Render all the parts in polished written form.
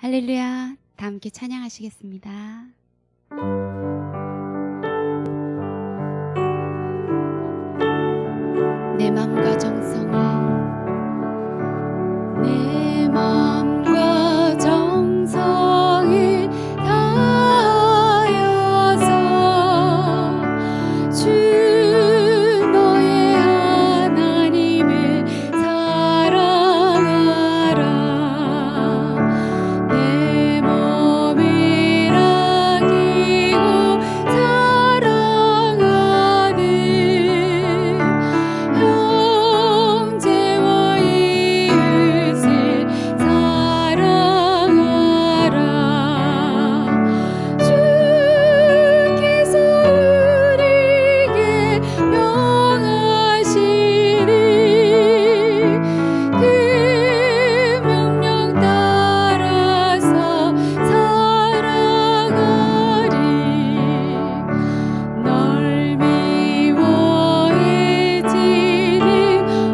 할렐루야. 다 함께 찬양하시겠습니다. 내 맘과 정성을 내 맘과 정성을 다하여서 주 너의 하나님을 사랑하라. 내 몸을 아끼고 사랑하는 형제와 이웃을 사랑하라. 주께서 우리에게 명하시니 그 명령 따라서 살아가리. 널 미워해지는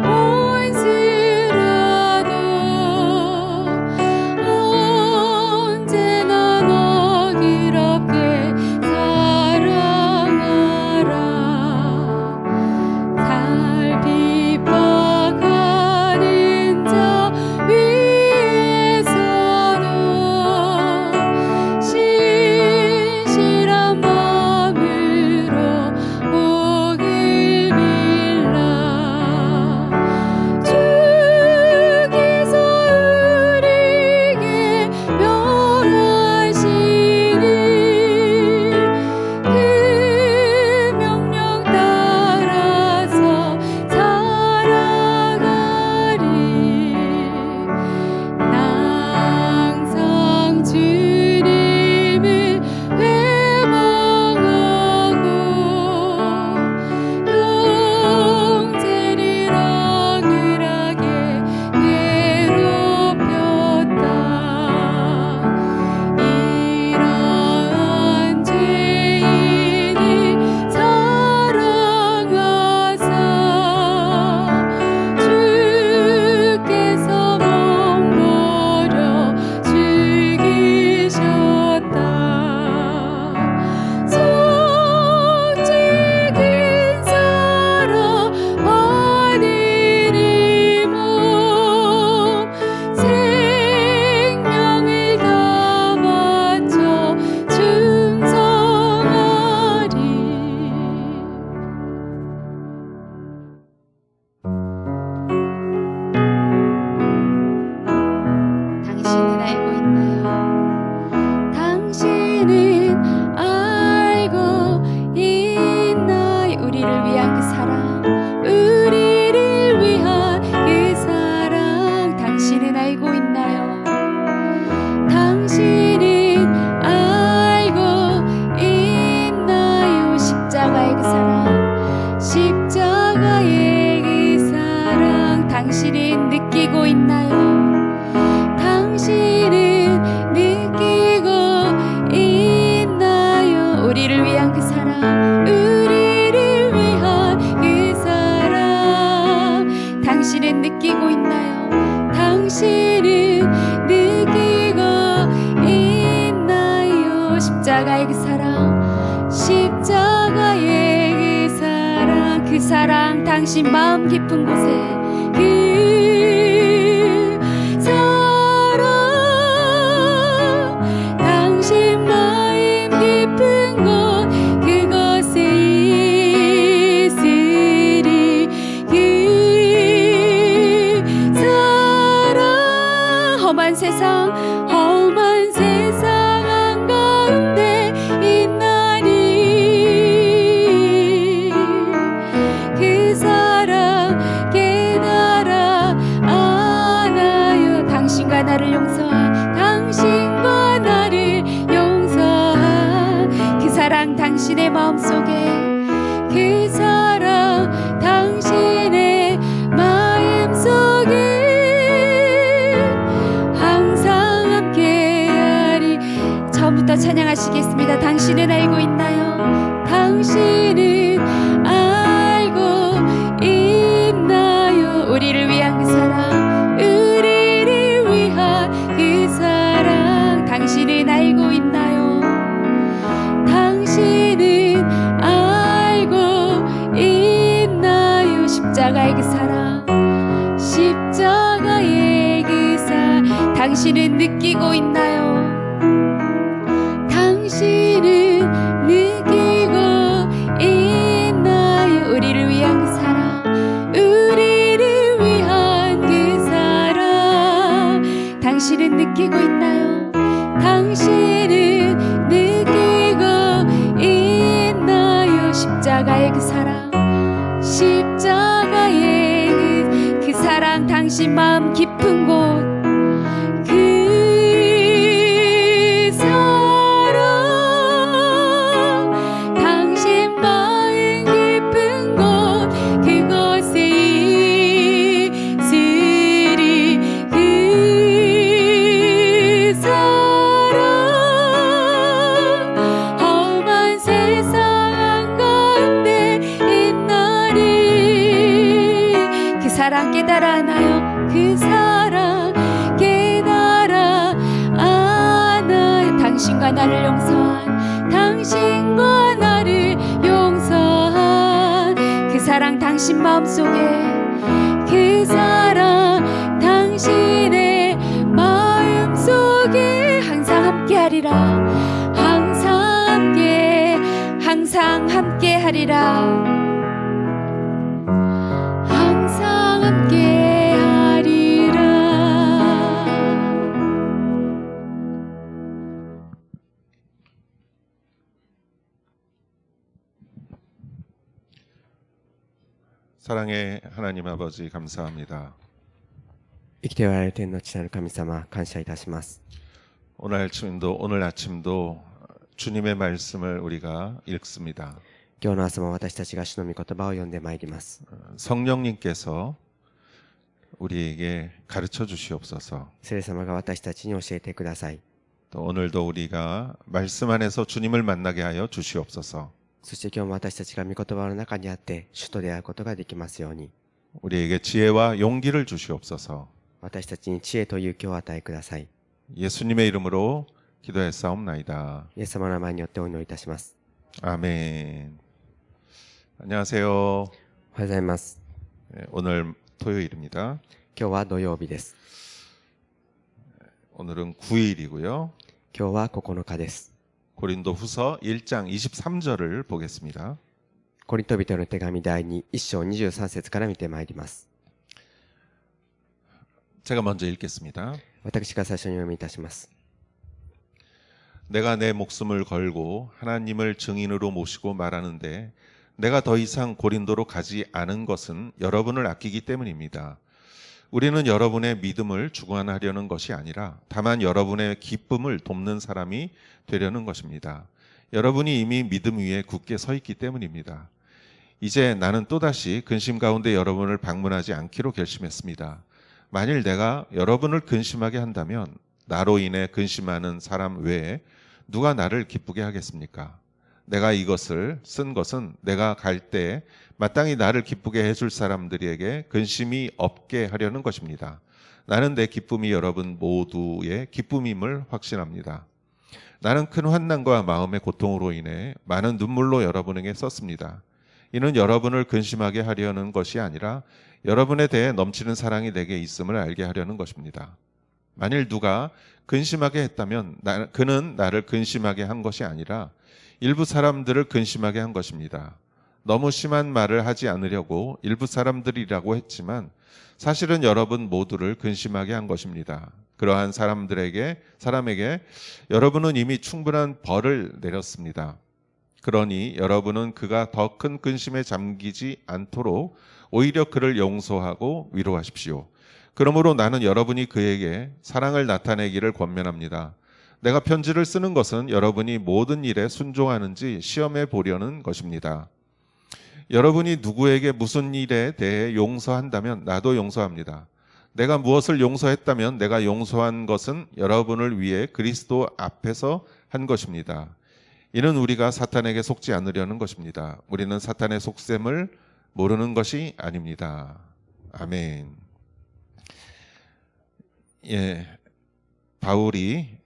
온수라도 언제나 너 그렇게 사랑하라. 달빛 박하는 자 위에서도 신실한 마음으로 복을 빌라. 주께서 우리에게 명하시니 그 명령 따라서 살아가리. 나 항상 주님을 회방하고 형제를 억울하게 괴롭혔다. 이러한 죄인을 사랑하사 주께서 몸버려 죽이셨다. 솔직인 사랑 아니리모 생명을 다 바쳐 충성하리. 당신은 알고 있나요? 당신은 알고 있나요? 우리를 위한 그 사랑, 우리를 위한 그 사랑, 당신은 알고 있나요? 당신은 알고 있나요? 십자가의 그 사랑, 십자가의 그 사랑, 당신은 느끼고 있나요? 당신은 느끼고 있나요? 우리를 위한 그 사랑, 우리를 위한 그 사랑, 당신은 느끼고 있나요? 당신은 느끼고 있나요? 십자가의 그 사랑, 십자가의 그 사랑, 그 사랑, 당신 마음 깊은 곳에 그 사랑, 당신 마음 깊은 곳 그곳에 있으리. 그 사랑, 험한 세상 한가운데 있나니 그 사랑 깨달아 아나요. 당신과 나를 용서한, 당신과 나를 용서한 그 사랑, 당신의 마음속에 그 사랑, 당신의 마음속에 항상 함께하리. 처음부터 찬양하시겠습니다. 당신은 알고 있나요? 당신은 알고 있나요? 우리를 위한 그 사랑, 우리를 위한 그 사랑, 느끼고 있나요? 당신은 느끼고 있나요? 우리를 위한 그 사랑, 우리를 위한 그 사랑, 당신은 느끼고 있나요? 당신은 느끼고 있나요? 십자가의 그 사랑, 십자가의 그 사랑, 당신 마음 깊은 곳, 그 사랑, 당신 마음 깊은 곳, 그곳에 있으리. 그 사랑, 험한 세상 한가운데 있나니. 그 사랑 깨달아 하나요? 그 사랑 깨달아 아나요? 당신과 나를 용서한, 당신과 나를 용서한 그 사랑, 당신 마음속에 그 사랑, 당신의 마음속에 항상 함께하리라. 항상 함께하리라. 항상 함께하리라. 사랑의 하나님 아버지 감사합니다. 生きておられる天の父なる神様、感謝いたします。 오늘 아침도 주님의 말씀을 우리가 읽습니다. 今日の朝も私たちが主の御言葉を読んでまいります。 성령님께서 우리에게 가르쳐 주시옵소서. 聖霊様が私たちに教えてください。 또 오늘도 우리가 말씀 안에서 주님을 만나게 하여 주시옵소서. そして今日も私たちが御言葉の中にあって主と出会うことができますように、 우리에게 지혜와 용기를 주시옵소서. 私たちに知恵と勇気を与えください。 예수님의 이름으로 기도했사옵나이다. イエス様の名前によってお祈りいたします。 아멘. 안녕하세요. おはようございます。 오늘 토요일입니다. 今日は土曜日です。 오늘은 9일이고요. 今日は9日です。 고린도 후서 1장 23절을 보겠습니다. コリント人への手紙第2、1章23節から見てまいります。 제가 먼저 읽겠습니다. 私が最初に読みいたします。 내가 내 목숨을 걸고 하나님을 증인으로 모시고 말하는데 내가 더 이상 고린도로 가지 않은 것은 여러분을 아끼기 때문입니다. 우리는 여러분의 믿음을 주관하려는 것이 아니라 다만 여러분의 기쁨을 돕는 사람이 되려는 것입니다. 여러분이 이미 믿음 위에 굳게 서 있기 때문입니다. 이제 나는 또다시 근심 가운데 여러분을 방문하지 않기로 결심했습니다. 만일 내가 여러분을 근심하게 한다면 나로 인해 근심하는 사람 외에 누가 나를 기쁘게 하겠습니까? 내가 이것을 쓴 것은 내가 갈 때 마땅히 나를 기쁘게 해줄 사람들에게 근심이 없게 하려는 것입니다. 나는 내 기쁨이 여러분 모두의 기쁨임을 확신합니다. 나는 큰 환난과 마음의 고통으로 인해 많은 눈물로 여러분에게 썼습니다. 이는 여러분을 근심하게 하려는 것이 아니라 여러분에 대해 넘치는 사랑이 내게 있음을 알게 하려는 것입니다. 만일 누가 근심하게 했다면 그는 나를 근심하게 한 것이 아니라 일부 사람들을 근심하게 한 것입니다. 너무 심한 말을 하지 않으려고 일부 사람들이라고 했지만 사실은 여러분 모두를 근심하게 한 것입니다. 그러한 사람에게 여러분은 이미 충분한 벌을 내렸습니다. 그러니 여러분은 그가 더 큰 근심에 잠기지 않도록 오히려 그를 용서하고 위로하십시오. 그러므로 나는 여러분이 그에게 사랑을 나타내기를 권면합니다. 내가 편지를 쓰는 것은 여러분이 모든 일에 순종하는지 시험해 보려는 것입니다. 여러분이 누구에게 무슨 일에 대해 용서한다면 나도 용서합니다. 내가 무엇을 용서했다면 내가 용서한 것은 여러분을 위해 그리스도 앞에서 한 것입니다. 이는 우리가 사탄에게 속지 않으려는 것입니다. 우리는 사탄의 속셈을 모르는 것이 아닙니다. 아멘. 예, 바울이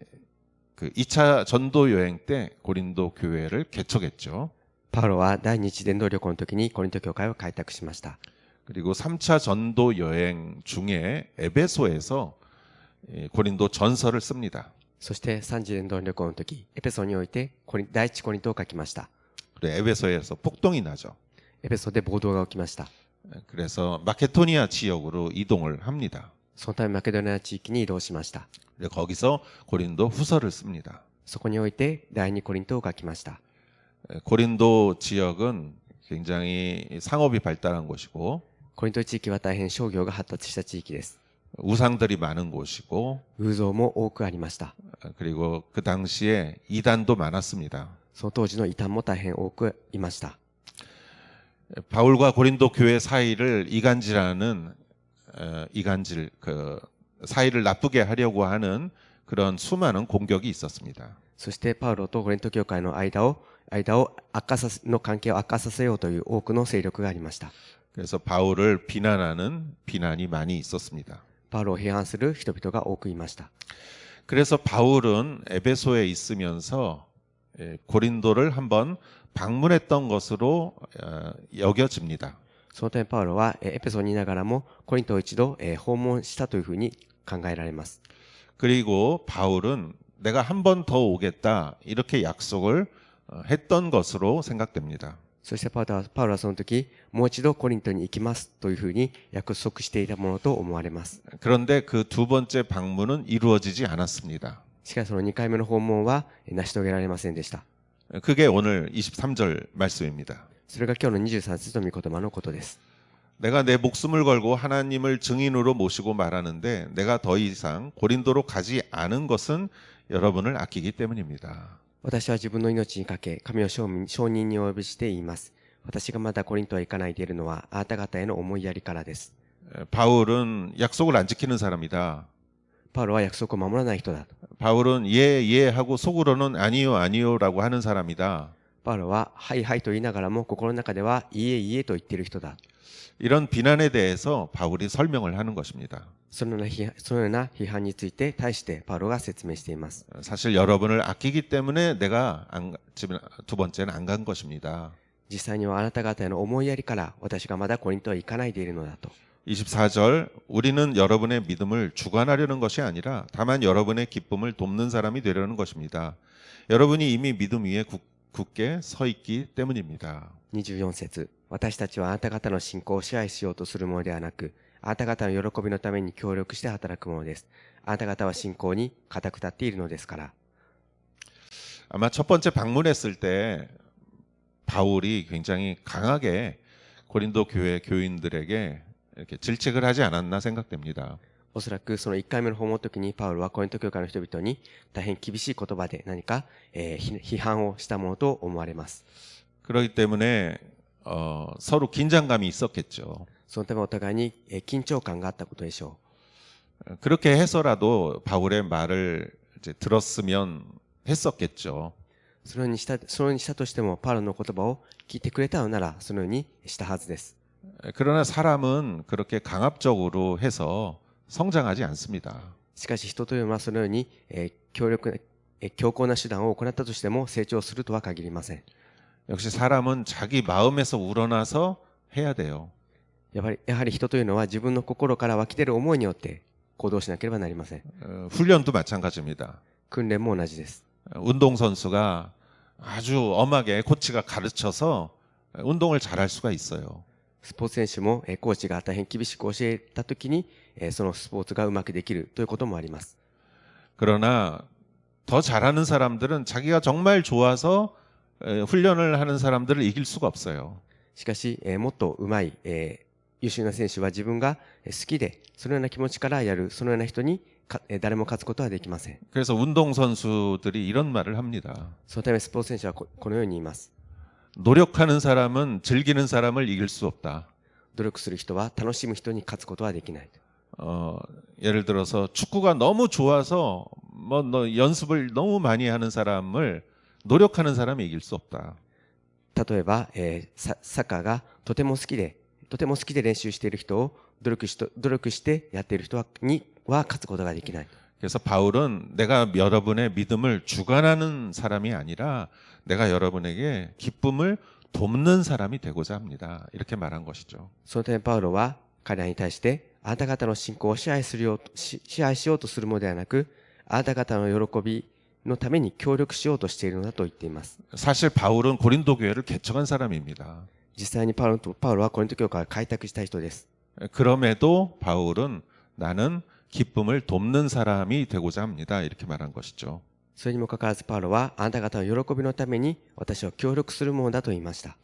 그 2차 전도 여행 때 고린도 교회를 개척했죠. パウロは第二次伝道旅行の時にコリント教会を開拓しました。 그리고 3차 전도 여행 중에 에베소에서 고린도 전서를 씁니다. そして30年度旅行の時、エペソにおいて第一コリントを書きました。 그리고 에베소에서 폭동이 나죠. エペソで暴動が起きました。 그래서 마케도니아 지역으로 이동을 합니다. そのためマケドニア地域に移動しました。 그리고 거기서 고린도 후서를 씁니다. そこにおいて第二コリントを書きました。 고린도 지역은 굉장히 상업이 발달한 곳이고 コリント地域は大変商業が発達した地域です。 우상들이 많은 곳이고 偶像も多くありました。 그리고 그 당시에 이단도 많았습니다. その当時の異端も大変多くいました。 바울과 고린도 교회 사이를 사이를 나쁘게 하려고 하는 그런 수많은 공격이 있었습니다. そしてパウロとコリント教会のの関係を悪化させようという多くの勢力がありました。 그래서 바울을 비난하는 비난이 많이 있었습니다. パウロを批判する人々が多くいました。 그래서 바울은 에베소에 있으면서 고린도를 한번 방문했던 것으로 여겨집니다. その点パウロはエペソにいながらもコリントを一度訪問したというふうに考えられます。 그리고 바울은 내가 한 번 더 오겠다 이렇게 약속을 했던 것으로 생각됩니다. そしてパウロはその時もう一度コリントに行きますというふうに約束していたものと思われます。 그런데 그 두 번째 방문은 이루어지지 않았습니다. しかしその2回目の訪問は成し遂げられませんでした。 그게 오늘 23절 말씀입니다. それが今日の23節の御言葉のことです。 내가 내 목숨을 걸고 하나님을 증인으로 모시고 말하는데 내가 더 이상 고린도로 가지 않은 것은 여러분을 아끼기 때문입니다. 私は自分の命にかけ、神を証人にお呼びして言います。私がまだコリントへ行かないでいるのは、あなた方への思いやりからです。 바울은 약속을 안 지키는 사람이다. パウロは約束を守らない人だ。 바울은 예 하고 속으로는 아니요라고 하는 사람이다. パウロは、はいはいと言いながらも、心の中では、いいえいいえと言っている人だ。 이런 비난에 대해서 바울이 설명을 하는 것입니다. そのような批判について対してパウロが説明しています。 사실 여러분을 아끼기 때문에 내가 두 번째는 안 간 것입니다. 実際にはあなた方への思いやりから私がまだコリントへ行かないでいるのだと。 24절 우리는 여러분의 믿음을 주관하려는 것이 아니라 다만 여러분의 기쁨을 돕는 사람이 되려는 것입니다. 여러분이 이미 믿음 위에 굳게 서 있기 때문입니다. 24節私たちはあなた方の信仰を支配しようとするものではなく、あなた方の喜びのために協力して働くものです。あなた方は信仰に固く立っているのですから。 아마 첫 번째 방문했을 때 바울이 굉장히 강하게 고린도 교회 교인들에게 이렇게 질책을 하지 않았나 생각됩니다. おそらくその1回目の訪問の時にパウロはコリント教会の人々に大変厳しい言葉で何か、批判をしたものと思われます。 그렇기 때문에 서로 긴장감이 있었겠죠. そのためお互いに緊張感があったことでしょ 그렇게 해서라도 바울의 말을 이제 들었으면 했었겠죠. う。そのようにしたとしてもパウロの言葉を聞いてくれたのならそのようにしたはずです。 그러나 사람은 그렇게 강압적으로 해서 성장하지 않습니다. しかし人というのはそのように強硬な手段を行ったとしても成長するとは限りません。 역시 사람은 자기 마음에서 우러나서 해야 돼요. やはり人というのは自分の心から湧き出る思いによって行動しなければなりません。 훈련도 마찬가지입니다. 訓練も同じです。 운동선수가 아주 엄하게 코치가 가르쳐서 운동을 잘할 수가 있어요. スポーツ選手もコーチが大変厳しく教えたときにそのスポーツがうまくできるということもあります。 그러나 더 잘하는 사람들은 자기가 정말 좋아서 훈련을 하는 사람들을 이길 수가 없어요. しかしもっとうまい優秀な選手は自分が好きでそのような気持ちからやるそのような人に誰も勝つことはできません。 그래서 운동선수들이 이런 말을 합니다. そのためスポーツ選手はこのように言います。 노력하는 사람은 즐기는 사람을 이길 수 없다. 努力する人は楽しむ人に勝つことはできない。 예를 들어서 축구가 너무 좋아서 연습을 너무 많이 하는 사람을 노력하는 사람이 이길 수 없다. 例えば、サッカーがとても好きで練習している人を努力してやっている人は勝つことができない。 그래서 바울은 내가 여러분의 믿음을 주관하는 사람이 아니라 내가 여러분에게 기쁨을 돕는 사람이 되고자 합니다. 이렇게 말한 것이죠. その点パウロは彼らに対してあなた方の信仰を支配しようとするものではなく、あなた方の喜びのために協力しようとしているのだと言っています。 사실 바울은 고린도 교회를 개척한 사람입니다. 実際にパウロはコリント教会を開拓した人です。 그럼에도 바울은 나는 기쁨을 돕는 사람이 되고자 합니다. 이렇게 말한 것이죠. それにもかかわらずパウロはあなた方の喜びのために私は協力するものだと言いました。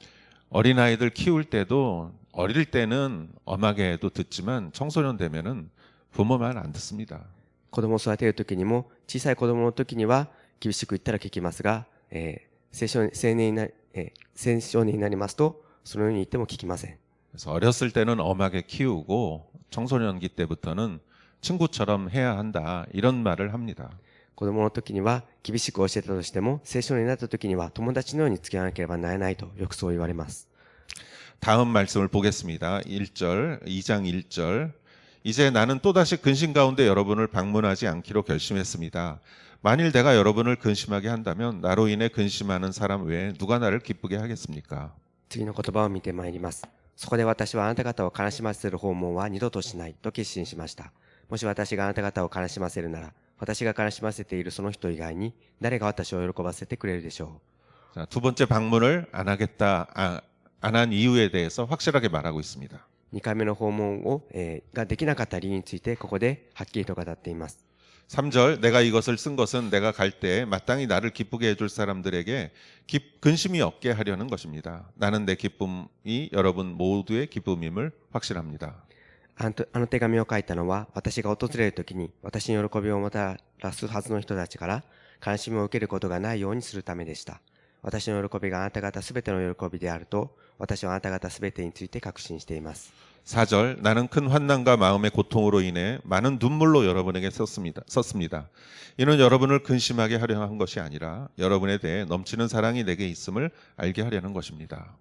어린아이들 키울 때도 어릴 때는 엄하게도 듣지만 청소년 되면은 부모 말 안 듣습니다. 子供を育てる時にも小さい子供の時には厳しく言ったら聞きますが、青少年になりますとそのように言っても聞きません。 그래서 어렸을 때는 엄하게 키우고 청소년기 때부터는 친구처럼 해야 한다. 이런 말을 합니다. 子供の時には厳しく教えたとしても青少年になった時には友達のように付き合わなければならないとよくそう言われます。 다음 말씀을 보겠습니다. 1절, 2장 1절. 이제 나는 또다시 근심 가운데 여러분을 방문하지 않기로 결심했습니다. 만일 내가 여러분을 근심하게 한다면 나로 인해 근심하는 사람 외에 누가 나를 기쁘게 하겠습니까? 次の言葉を見てまいります。そこで私はあなた方を悲しませる訪問は二度としないと決心しました。もし私があなた方を悲しませるなら、私が悲しませているその人以外に誰が私を喜ばせてくれるでしょう。 자, 두 번째 방문을 안 한 이유에 대해서 확실하게 말하고 있습니다. 2回目の訪問を、ができなかった理由についてここではっきりと語っています。 3절 내가 이것을 쓴 것은 내가 갈 때 마땅히 나를 기쁘게 해줄 사람들에게 근심이 없게 하려는 것입니다. 나는 내 기쁨이 여러분 모두의 기쁨임을 확신합니다. あの手紙を書いたのは私が訪れる時に私に喜びをもたらすはずの人たちから悲しみを受けることがないようにするためでした。私の喜びがあなた方すべての喜びであると私はあなた方すべてについて確信しています。 4절 나는 큰 환난과 마음의 고통으로 인해 많은 눈물로 여러분에게 썼습니다. 이는 여러분을 근심하게 하려 한 것이 아니라 여러분에 대해 넘치는 사랑이 내게 있음을 알게 하려는 것입니다.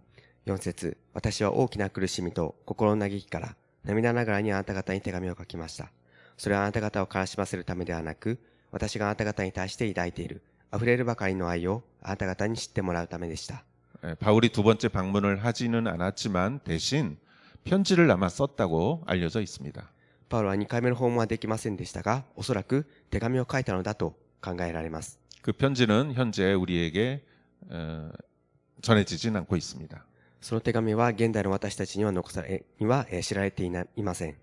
4節私は大きな苦しみと心の嘆きから涙ながらにあなた方に手紙を書きました。それはあなた方を悲しませるためではなく、私があなた方に対して抱いている溢れるばかりの愛をあなた方に知ってもらうためでした。 바울이 두 번째 방문을 하지는 않았지만 대신 편지를 아마 썼다고 알려져 있습니다. パウロは2回目の訪問はできませんでしたが、おそらく手紙を書いたのだと考えられます。 그 편지는 현재 우리에게 전해지진 않고 있습니다. その手紙は現代の私たちには知られていません。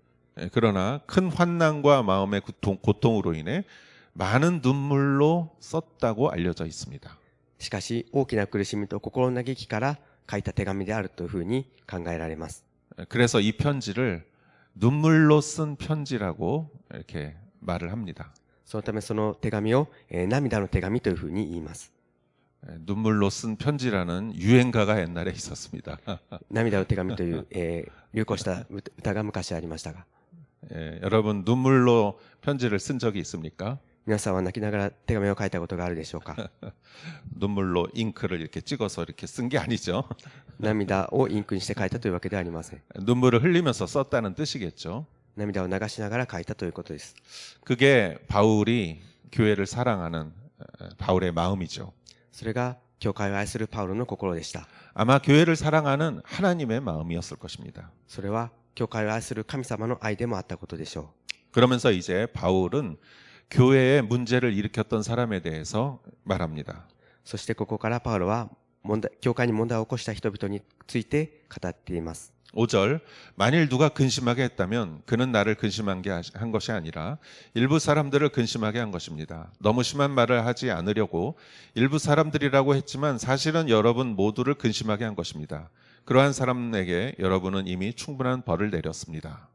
그러나 큰 환난과 마음의 고통으로 인해 많은 눈물로 썼다고 알려져 있습니다. しかし大きな苦しみと心の嘆きから書いた手紙であるというふうに考えられます。 그래서 이 편지를 눈물로 쓴 편지라고 이렇게 말을 합니다. そのためその手紙を、涙の手紙というふうに言います。 눈물로 쓴 편지라는 유행가가 옛날에 있었습니다. 涙の手紙という、流行した歌が昔ありましたが、 여러분 눈물로 편지를 쓴 적이 있습니까? 皆さんは泣きながら手紙を書いたことがあるでしょうか。 눈물로 잉크를 이렇게 찍어서 이렇게 쓴 게 아니죠. 涙をインクにして書いたというわけではありません。 눈물을 흘리면서 썼다는 뜻이겠죠. 涙を流しながら書いたということです。 그게 바울이 교회를 사랑하는 바울의 마음이죠. それが教会を愛するパウロの心でした。 아마 교회를 사랑하는 하나님의 마음이었을 것입니다. それは教会を愛する神様の愛でもあったことでしょう。 그러면서 이제 바울은 교회에 문제를 일으켰던 사람에 대해서 말합니다. そしてここからパウロは教会に問題を起こした人々について語っています。 5절 만일 누가 근심하게 했다면 그는 나를 근심한 것이 아니라 일부 사람들을 근심하게 한 것입니다. 너무 심한 말을 하지 않으려고 일부 사람들이라고 했지만 사실은 여러분 모두를 근심하게 한 것입니다. 그러한 사람에게 여러분은 이미 충분한 벌을 내렸습니다.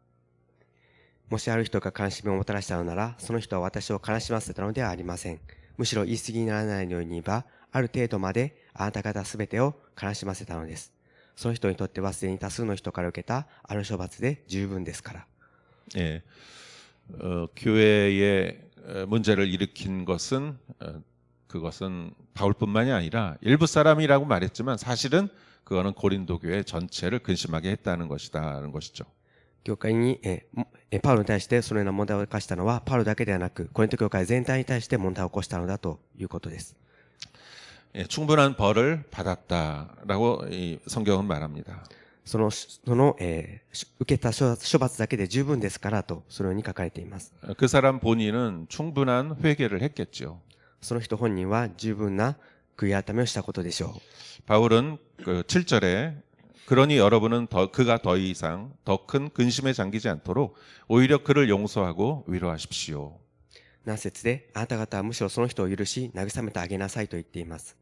もしある人が悲しみをもたらしたのなら、その人は私を悲しませたのではありません。むしろ言い過ぎにならないように言えば、ある程度まであなた方すべてを悲しませたのです。その人にとってはすでに多数の人から受けたあの処罰で十分ですから。 예, 교회에 문제를 일으킨 것은 그것은 바울뿐만이 아니라 일부 사람이라고 말했지만 사실은 그거는 고린도 교회 전체를 근심하게 했다는 것이다는 것이죠. 教会に、パウロに対してそのような問題を起こしたのはパウロだけではなくコリント教会全体に対して問題を起こしたのだということです。 예, 충분한 벌을 받았다라고 이 성경은 말합니다. 受けた処罰だけで十分ですからと、そのように書かれています。 그 사람 본인은 충분한 회개를 했겠죠. その人本人は十分な悔い改めをしたことでしょう。 바울은 그 7절에 그러니 여러분은 그가 더 이상 더 큰 근심에 잠기지 않도록 오히려 그를 용서하고 위로하십시오. 何節で、あなた方はむしろその人を許し、慰めてあげなさいと言っています。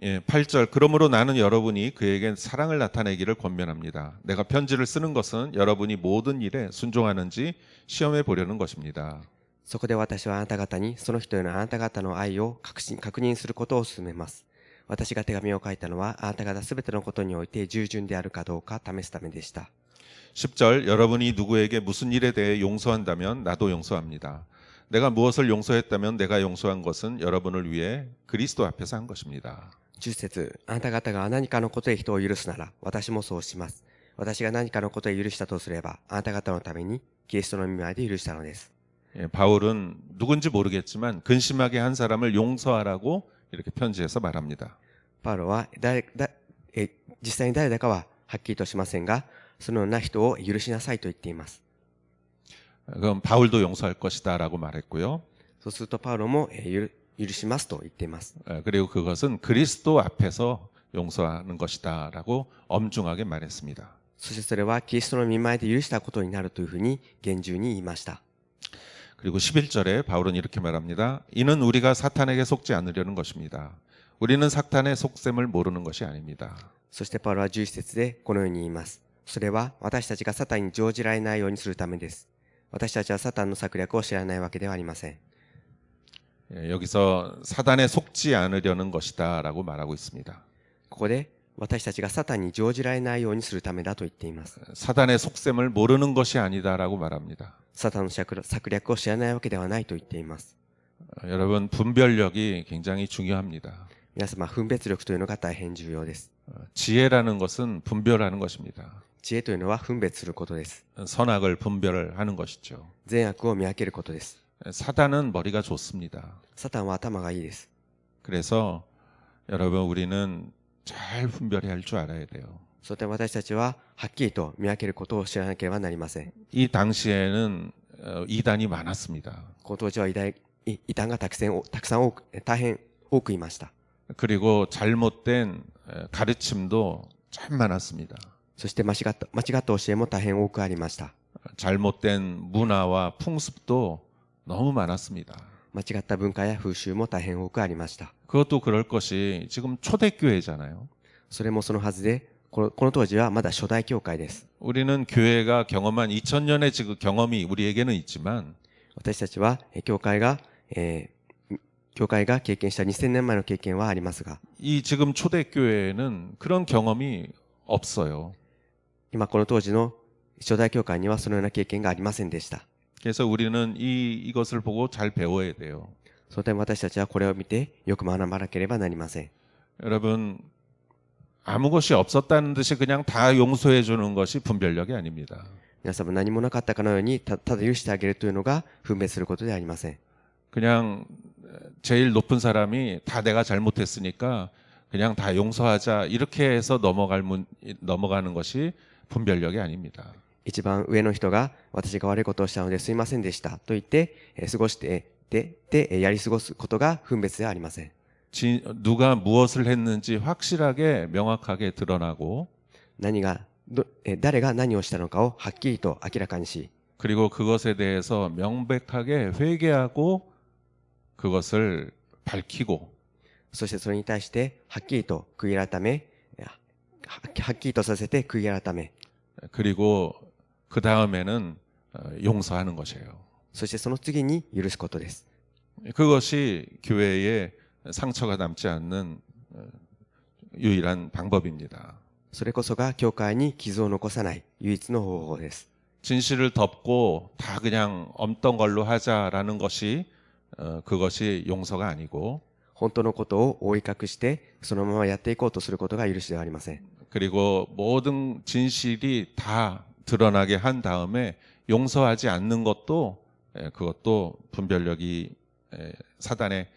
예, 8절 그러므로 나는 여러분이 그에게 사랑을 나타내기를 권면합니다. 내가 편지를 쓰는 것은 여러분이 모든 일에 순종하는지 시험해 보려는 것입니다. そこで私はあなた方に、その人へのあなた方の愛を確認することを勧めます。私が手紙を書いたのは、あなた方すべてのことにおいて従順であるかどうか試すためでした。 10절 여러분이 누구에게 무슨 일에 대해 용서한다면 나도 용서합니다. 내가 무엇을 용서했다면 내가 용서한 것은 여러분을 위해 그리스도 앞에서 한 것입니다. 10節、あなた方が何かのことで人を許すなら、私もそうします。私が何かのことで許したとすれば、あなた方のためにキリストの御前で許したのです。 예, 바울은 누군지 모르겠지만 근심하게 한 사람을 용서하라고 이렇게 편지에서 말합니다. パウロは実際に誰だかははっきりとしませんが、そのような人を許しなさいと言っています。 그럼 바울도 용서할 것이다라고 말했고요. そうするとパウロも許しますと言っています。 그리고 그것은 그리스도 앞에서 용서하는 것이다라고 엄중하게 말했습니다. そしてそれはキリストの御前で許したことになるというふうに厳重に言いました。 그리고 11절에 바울은 이렇게 말합니다. 이는 우리가 사탄에게 속지 않으려는 것입니다. 우리는 사탄의 속셈을 모르는 것이 아닙니다. そしてパウロは11節でこのように言います。それは私たちがサタンに乗じられないようにするためです。私たちはサタンの策略を知らないわけではありません。 여기서 사단에 속지 않으려는 것이다라고 말하고 있습니다. ここで私たちがサタンに乗じられないようにするためだと言っています。 사단의 속셈을 모르는 것이 아니다라고 말합니다. サタンの策略を知らないわけではないと言っています。 여러분 분별력이 굉장히 중요합니다. 皆様、分別力というのが大変重要です。 지혜라는 것은 분별하는 것입니다. 知恵というのは分別することです。 선악을 분별하는 것이죠. 善悪を見分けることです。 사단은 머리가 좋습니다. サタンは頭がいいです。 그래서 여러분 우리는 잘 분별해야 할 줄 알아야 돼요. そして私たちははっきりと見分けることを知らなければなりません。 이 당시에는 이단이 많았습니다. この当時は異端が大変多くいました。 그리고 잘못된 가르침도 참 많았습니다. そして間違った教えも大変多くありました。 잘못된 문화와 풍습도 너무 많았습니다. 間違った文化や風習も大変多くありました。 그것도 그럴 것이 지금 초대교회잖아요. それもそのはずで、この当時はまだ初代教会です。 우리는 교회가 경험한 2000년의 지금 경험이 우리에게는 있지만 私たちは教会が経験した2000年前の経験はありますが、 이 지금 초대교회에는 그런 경험이 없어요. 今この当時の初代教会にはそのような経験がありませんでした。 그래서 우리는 이것을 보고 잘 배워야 돼요. そのため私たちはこれを見てよく学ばなければなりません。 여러분 아무 것이 없었다는 듯이 그냥 다 용서해 주는 것이 분별력이 아닙니다. 皆様、何もなかったかのようにただ許してあげるというのが分別することではありません。 그냥 제일 높은 사람이 다 내가 잘못했으니까 그냥 다 용서하자 이렇게 해서 넘어가는 것이 분별력이 아닙니다. 一番上の人が私が悪いことをしたのですいませんでしたと言って過ごしてやり過ごすことが分別ではありません。 누가 무엇을 했는지 확실하게 명확하게 드러나고 誰が何をしたのかをはっきりと明らかにし 그리고 그것에 대해서 명백하게 회개하고 그것을 밝히고 そしてそれに対してはっきりと悔い改めはっきりとさせて悔い改め 그리고 그 다음에는 용서하는 것이에요. そしてその次に許すことです。 그것이 교회에 상처가 남지 않는 유일한 방법입니다. それこそが教会に傷を残さない唯一の方法です。 진실을 덮고 다 그냥 없던 걸로 하자라는 것이 그것이 용서가 아니고 本当のことを覆い隠してそのままやっていこうとすることが許しではありません。 그리고 모든 진실이 다 드러나게 한 다음에 용서하지 않는 것도 그것도 분별력이 사단의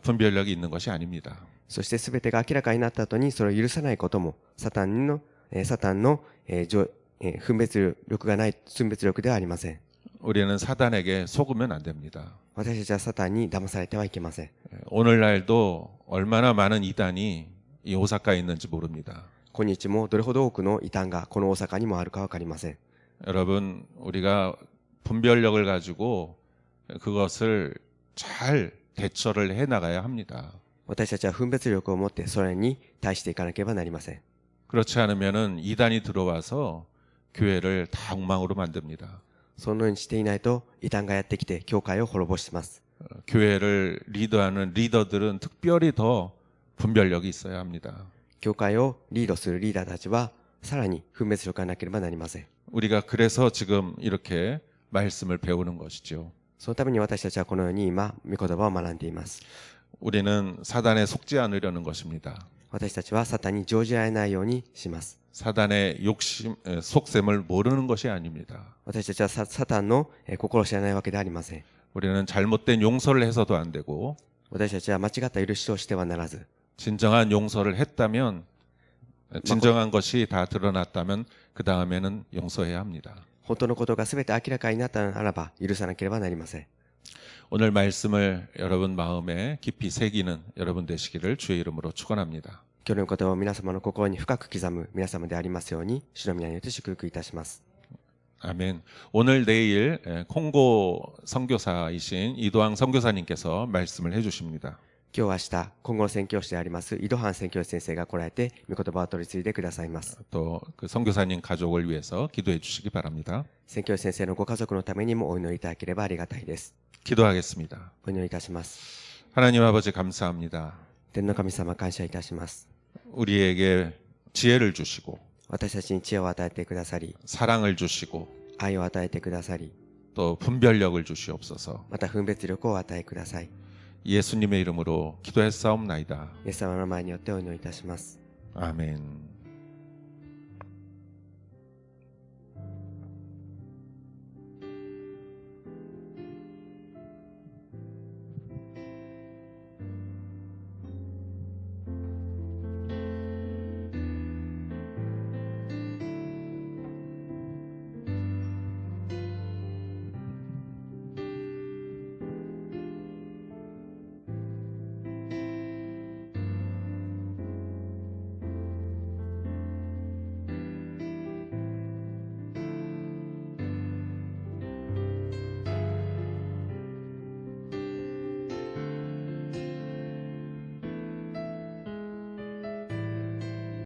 분별력이 있는 것이 아닙니다. そして全てが明らかになった後にそれを許さないことも、サタンの分別力がない、分別力ではありません。 우리는 사단에게 속으면 안 됩니다. 私たちはサタンに騙されてはいけません。 오늘날도 얼마나 많은 이단이 이 오사카에 있는지 모릅니다. 今日もどれほど多くの異端がこの大阪にもあるかわかりません。 여러분, 우리가 분별력을 가지고 그것을 잘 대처를 해 나가야 합니다. 私たちは分別力を持ってそれに対していかなければなりません。 그렇지 않으면은 이단이 들어와서 교회를 다 엉망으로 만듭니다. そのようにしていないと異端がやってきて教会を滅ぼします。 교회를 리더하는 리더들은 특별히 더 분별력이 있어야 합니다. 教会をリードするリーダーたちはさらに分別力がなければなりません。 우리가 그래서 지금 이렇게 말씀을 배우는 것이죠. そのために私たちはこのように今、御言葉を学んでいます。 우리는 사단에 속지 않으려는 것입니다. 私たちはサタンに乗じられないようにします。 사단의 속셈을 모르는 것이 아닙니다. 私たちはサタンの心を知らないわけではありません。 우리는 잘못된 용서를 해서도 안 되고 私たちは間違った許しをしてはならず、 진정한 용서를 했다면 진정한 것이 다 드러났다면 그 다음에는 용서해야 합니다. 本当のことが全て明らかになったならば許さなければなりません。 오늘 말씀을 여러분 마음에 깊이 새기는 여러분 되시기를 주의 이름으로 축원합니다. 今日のことを皆様の心に深く刻む皆様でありますように、主の皆によって祝福いたします。 아멘. 오늘 내일 콩고 선교사이신 이도항 선교사님께서 말씀을 해주십니다. 今日明日、今後の宣教師であります井戸藩宣教師先生が来られて、御言葉を取り継いでくださいます。 또 그 선교사님 가족을 위해서 기도해 주시기 바랍니다. 宣教師先生のご家族のためにもお祈りいただければありがたいです。 기도하겠습니다. お祈りいたします。 하나님 아버지 감사합니다. 天の神様、感謝いたします。 우리에게 지혜를 주시고 私たちに知恵を与えてくださり、 사랑을 주시고 愛を与えてくださり、 또 분별력을 주시옵소서. また分別力を与えください。 예수님의 이름으로 기도했사옵나이다. イエス様の前によってお祈りいたします。 아멘.